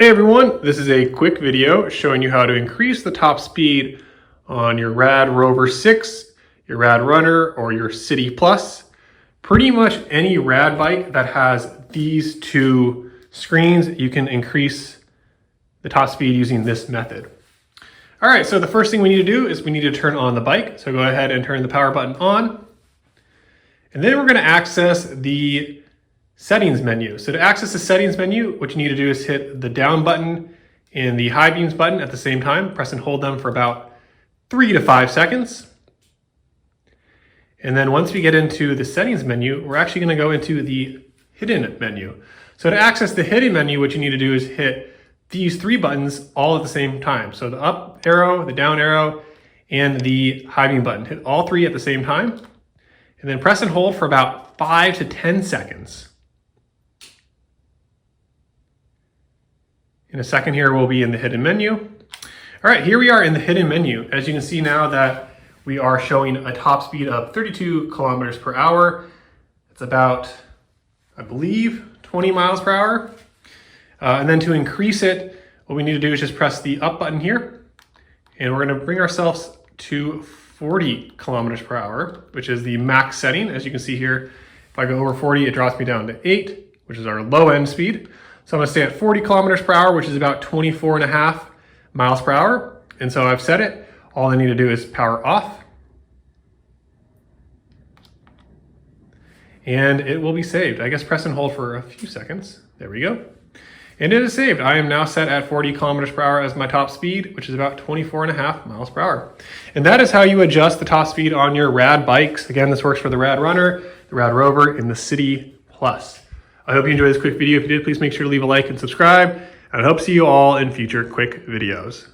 Hey everyone, this is a quick video showing you how to increase the top speed on your Rad Rover 6, your Rad Runner, or your City Plus. Pretty much any Rad bike that has these two screens, you can increase the top speed using this method. All right, so the first thing we need to do is we need to turn on the bike. So go ahead and turn the power button on. And then we're gonna access the settings menu. So to access the settings menu, what you need to do is hit the down button and the high beams button at the same time. Press and hold them for about 3 to 5 seconds. And then once we get into the settings menu, we're actually gonna go into the hidden menu. So to access the hidden menu, what you need to do is hit these 3 buttons all at the same time. So the up arrow, the down arrow, and the high beam button. Hit all 3 at the same time. And then press and hold for about 5 to 10 seconds. In a second here, we'll be in the hidden menu. All right, here we are in the hidden menu. As you can see now that we are showing a top speed of 32 kilometers per hour. It's about, I believe, 20 miles per hour. And then to increase it, what we need to do is just press the up button here. And we're gonna bring ourselves to 40 kilometers per hour, which is the max setting. As you can see here, if I go over 40, it drops me down to 8, which is our low end speed. So I'm gonna stay at 40 kilometers per hour, which is about 24.5 miles per hour. And so I've set it. All I need to do is power off. And it will be saved. I guess press and hold for a few seconds. There we go. And it is saved. I am now set at 40 kilometers per hour as my top speed, which is about 24.5 miles per hour. And that is how you adjust the top speed on your Rad bikes. Again, this works for the Rad Runner, the Rad Rover, and the City Plus. I hope you enjoyed this quick video. If you did, please make sure to leave a like and subscribe. And I hope to see you all in future quick videos.